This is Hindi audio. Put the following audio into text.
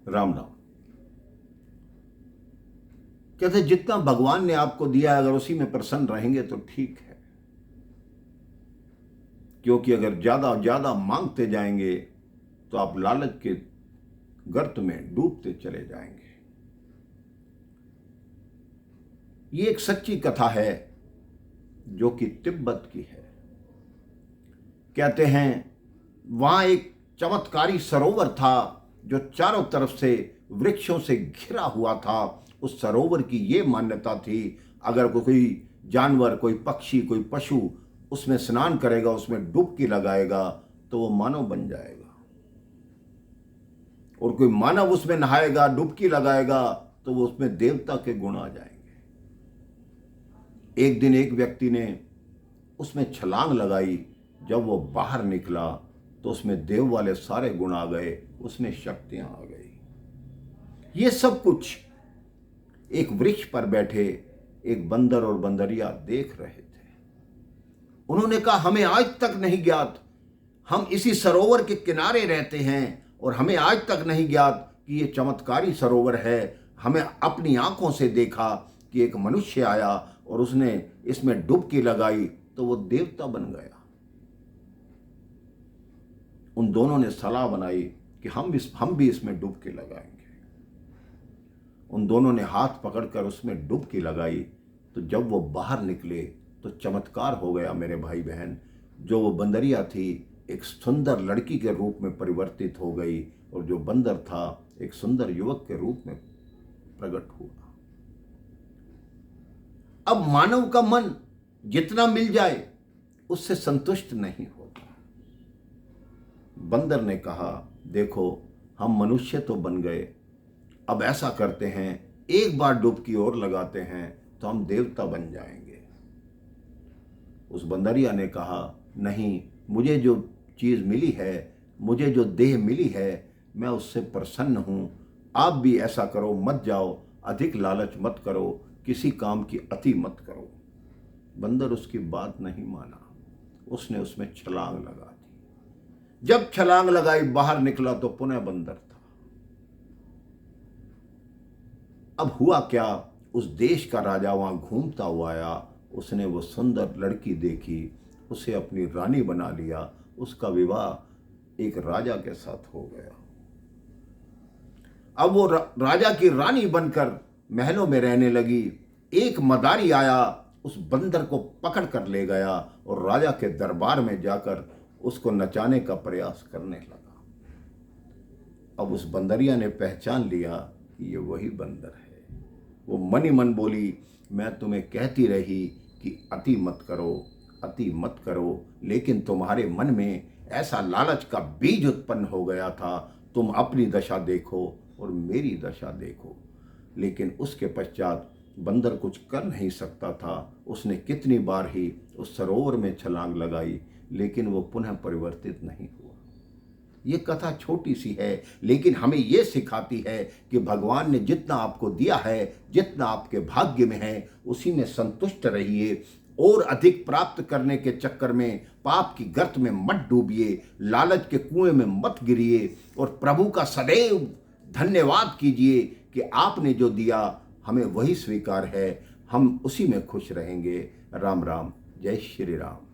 राम राम। कहते जितना भगवान ने आपको दिया अगर उसी में प्रसन्न रहेंगे तो ठीक है, क्योंकि अगर ज्यादा मांगते जाएंगे तो आप लालच के गर्त में डूबते चले जाएंगे। ये एक सच्ची कथा है जो कि तिब्बत की है। कहते हैं वहां एक चमत्कारी सरोवर था जो चारों तरफ से वृक्षों से घिरा हुआ था। उस सरोवर की ये मान्यता थी, अगर कोई जानवर, कोई पक्षी, कोई पशु उसमें स्नान करेगा, उसमें डुबकी लगाएगा तो वो मानव बन जाएगा, और कोई मानव उसमें नहाएगा, डुबकी लगाएगा तो वो उसमें देवता के गुण आ जाएंगे। एक दिन एक व्यक्ति ने उसमें छलांग लगाई। जब वो बाहर निकला तो उसमें देव वाले सारे गुण आ गए, उसमें शक्तियां आ गई। ये सब कुछ एक वृक्ष पर बैठे एक बंदर और बंदरिया देख रहे थे। उन्होंने कहा, हमें आज तक नहीं ज्ञात, हम इसी सरोवर के किनारे रहते हैं और हमें आज तक नहीं ज्ञात कि ये चमत्कारी सरोवर है। हमें अपनी आंखों से देखा कि एक मनुष्य आया और उसने इसमें डुबकी लगाई तो वो देवता बन गया। उन दोनों ने सलाह बनाई कि हम भी इसमें डुबकी लगाएंगे। उन दोनों ने हाथ पकड़कर उसमें डुबकी लगाई तो जब वो बाहर निकले तो चमत्कार हो गया मेरे भाई बहन। जो वो बंदरिया थी एक सुंदर लड़की के रूप में परिवर्तित हो गई, और जो बंदर था एक सुंदर युवक के रूप में प्रकट हुआ। अब मानव का मन जितना मिल जाए उससे संतुष्ट नहीं होता। बंदर ने कहा, देखो हम मनुष्य तो बन गए, अब ऐसा करते हैं एक बार डुबकी और लगाते हैं तो हम देवता बन जाएंगे। उस बंदरिया ने कहा, नहीं, मुझे जो चीज मिली है, मुझे जो देह मिली है, मैं उससे प्रसन्न हूं। आप भी ऐसा करो, मत जाओ, अधिक लालच मत करो, किसी काम की अति मत करो। बंदर उसकी बात नहीं माना, उसने उसमें छलांग लगा दी। जब छलांग लगाई बाहर निकला तो पुनः बंदर था। अब हुआ क्या, उस देश का राजा वहां घूमता हुआ आया। उसने वो सुंदर लड़की देखी, उसे अपनी रानी बना लिया। उसका विवाह एक राजा के साथ हो गया। अब वो राजा की रानी बनकर महलों में रहने लगी। एक मदारी आया, उस बंदर को पकड़ कर ले गया और राजा के दरबार में जाकर उसको नचाने का प्रयास करने लगा। अब उस बंदरिया ने पहचान लिया कि ये वही बंदर है। वो मन ही मन बोली, मैं तुम्हें कहती रही कि अति मत करो, अति मत करो, लेकिन तुम्हारे मन में ऐसा लालच का बीज उत्पन्न हो गया था। तुम अपनी दशा देखो और मेरी दशा देखो। लेकिन उसके पश्चात बंदर कुछ कर नहीं सकता था। उसने कितनी बार ही उस सरोवर में छलांग लगाई, लेकिन वो पुनः परिवर्तित नहीं हुआ। ये कथा छोटी सी है, लेकिन हमें ये सिखाती है कि भगवान ने जितना आपको दिया है, जितना आपके भाग्य में है, उसी में संतुष्ट रहिए। और अधिक प्राप्त करने के चक्कर में पाप की गर्त में मत डूबिए, लालच के कुएं में मत गिरिए, और प्रभु का सदैव धन्यवाद कीजिए कि आपने जो दिया हमें वही स्वीकार है। हम उसी में खुश रहेंगे। राम राम, जय श्री राम।